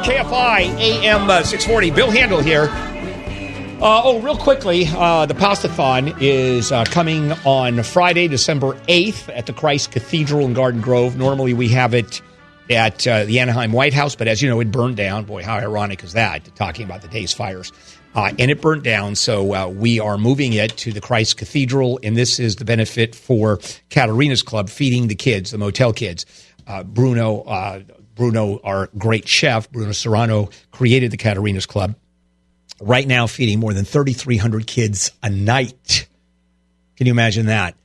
KFI AM 640. Bill Handel here. Real quickly, the Pastathon is coming on Friday, December 8th at the Christ Cathedral in Garden Grove. Normally we have it at the Anaheim White House, but as you know, it burned down. Boy, how ironic is that, talking about the day's fires. And it burnt down, so we are moving it to the Christ Cathedral, and this is the benefit for Katarina's Club, feeding the kids, the motel kids. Bruno, our great chef, Bruno Serrano, created the Katarina's Club. Right now, feeding more than 3,300 kids a night. Can you imagine that?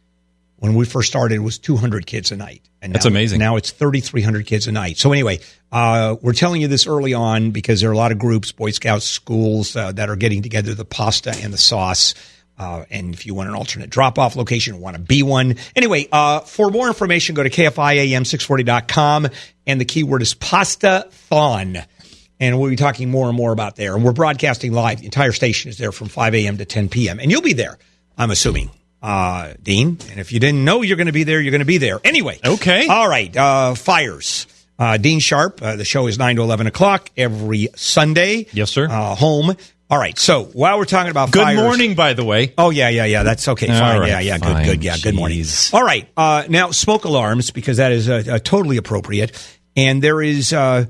When we first started, it was 200 kids a night. And that's amazing. Now it's 3,300 kids a night. So anyway, we're telling you this early on because there are a lot of groups, Boy Scouts, schools that are getting together the pasta and the sauce. And if you want an alternate drop-off location, want to be one. Anyway, for more information, go to KFIAM640.com, and the keyword is Pastathon. And we'll be talking more and more about there. And we're broadcasting live. The entire station is there from 5 a.m. to 10 p.m. And you'll be there, I'm assuming, Dean. And if you didn't know you're going to be there, you're going to be there. Anyway. Okay. All right. Fires. Dean Sharp. The show is 9 to 11 o'clock every Sunday. Yes, sir. Home. All right. So while we're talking about fires. Good morning, by the way. Oh, yeah. That's okay. Fine. Right, Yeah. Fine. Good. Yeah. Good morning. All right. Now, smoke alarms, because that is totally appropriate. And there is a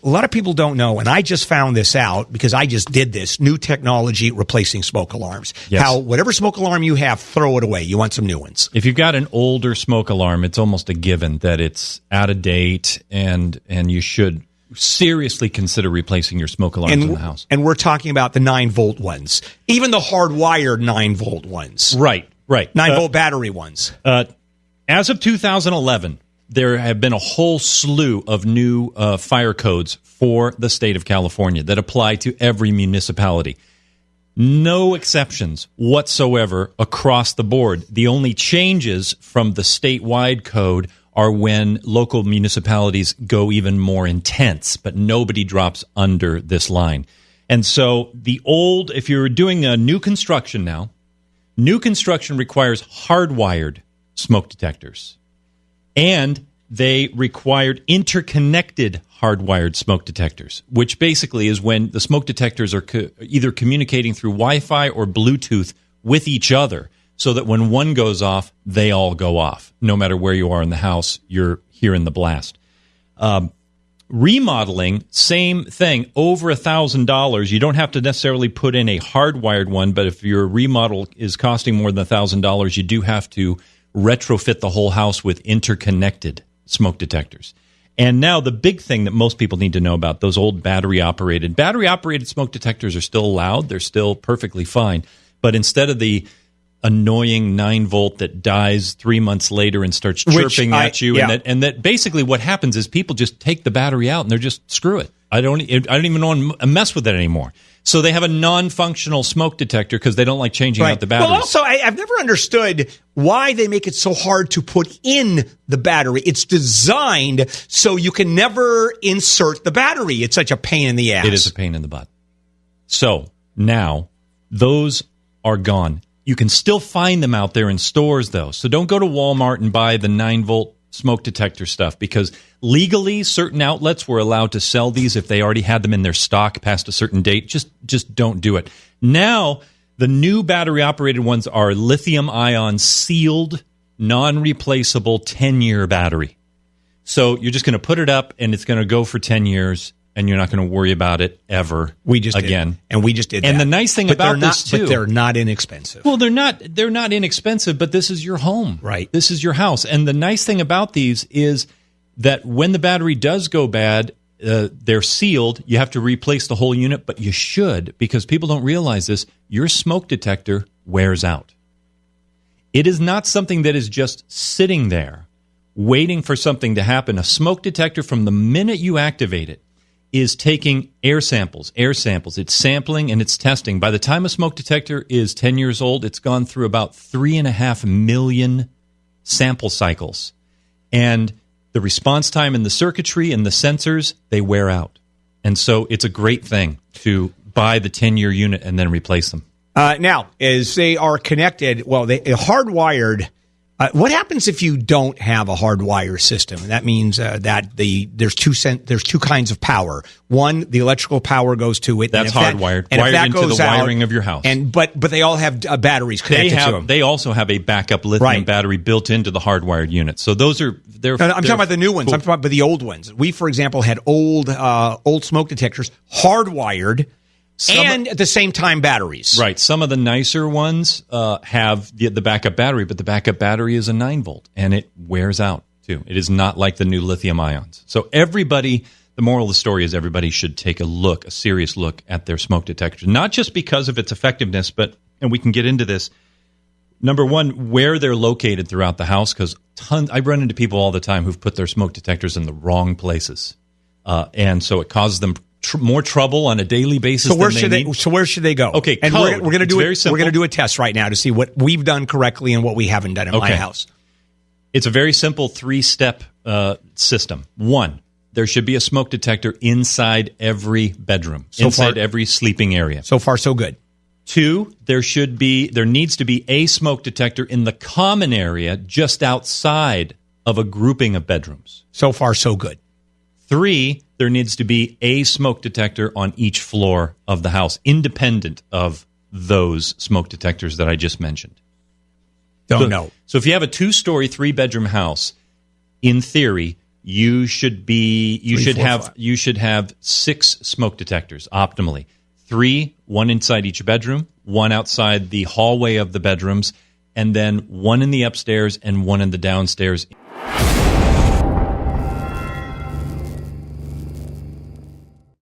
lot of people don't know, and I just found this out because I just did this, new technology replacing smoke alarms. Yes. How whatever smoke alarm you have, throw it away. You want some new ones. If you've got an older smoke alarm, it's almost a given that it's out of date, and you should seriously consider replacing your smoke alarms in the house. And we're talking about the 9-volt ones, even the hardwired 9-volt ones. Right. 9-volt battery ones. As of 2011, there have been a whole slew of new fire codes for the state of California that apply to every municipality. No exceptions whatsoever across the board. The only changes from the statewide code are when local municipalities go even more intense, but nobody drops under this line. And so if you're doing a new construction now, new construction requires hardwired smoke detectors. And they required interconnected hardwired smoke detectors, which basically is when the smoke detectors are either communicating through Wi-Fi or Bluetooth with each other, so that when one goes off, they all go off. No matter where you are in the house, you're hearing the blast. Remodeling, same thing, over $1,000. You don't have to necessarily put in a hardwired one, but if your remodel is costing more than $1,000, you do have to retrofit the whole house with interconnected smoke detectors. And now the big thing that most people need to know about, those old battery-operated smoke detectors are still allowed. They're still perfectly fine. But instead of the annoying 9-volt that dies 3 months later and starts chirping at you, and that basically what happens is people just take the battery out and they're just, screw it. I don't even want to mess with it anymore. So they have a non-functional smoke detector because they don't like changing out the batteries. Well, also, I've never understood why they make it so hard to put in the battery. It's designed so you can never insert the battery. It's such a pain in the ass. It is a pain in the butt. So now those are gone. You can still find them out there in stores, though. So don't go to Walmart and buy the 9-volt smoke detector stuff, because legally certain outlets were allowed to sell these if they already had them in their stock past a certain date. Just don't do it. Now, the new battery-operated ones are lithium-ion sealed, non-replaceable 10-year battery. So you're just going to put it up, and it's going to go for 10 years, and you're not going to worry about it ever again. Did. And we just did that. And the nice thing about this, too... But they're not inexpensive. Well, they're not inexpensive, but this is your home. Right. This is your house. And the nice thing about these is that when the battery does go bad, they're sealed. You have to replace the whole unit, but you should, because people don't realize this. Your smoke detector wears out. It is not something that is just sitting there waiting for something to happen. A smoke detector, from the minute you activate it, is taking air samples. It's sampling and it's testing. By the time a smoke detector is 10 years old, it's gone through about 3.5 million sample cycles. And the response time in the circuitry and the sensors, they wear out. And so it's a great thing to buy the 10-year unit and then replace them. Now, as they are connected, they hardwired What happens if you don't have a hardwire system? That means that there's two kinds of power. One, the electrical power goes to it. That's hardwired, wired into the wiring of your house. But they all have batteries connected to them. They also have a backup lithium battery built into the hardwired unit. So those are I'm talking about the new ones. Cool. I'm talking about the old ones. We, for example, had old smoke detectors hardwired. And at the same time, batteries. Right. Some of the nicer ones have the backup battery, but the backup battery is a 9-volt, and it wears out, too. It is not like the new lithium ions. So the moral of the story is everybody should take a serious look at their smoke detectors, not just because of its effectiveness, and we can get into this, number one, where they're located throughout the house, because I run into people all the time who've put their smoke detectors in the wrong places, and so it causes them more trouble on a daily basis. So where should they go? Okay, and we're going to do it. We're going to do a test right now to see what we've done correctly and what we haven't done in my house. It's a very simple 3-step system. 1, there should be a smoke detector inside every bedroom, inside every sleeping area. So far, so good. 2, there needs to be a smoke detector in the common area just outside of a grouping of bedrooms. So far, so good. 3, there needs to be a smoke detector on each floor of the house, independent of those smoke detectors that I just mentioned. Don't know. So if you have a 2-story, 3-bedroom house, in theory, you should have 6 smoke detectors optimally. 3, 1 inside each bedroom, 1 outside the hallway of the bedrooms, and then 1 in the upstairs and 1 in the downstairs.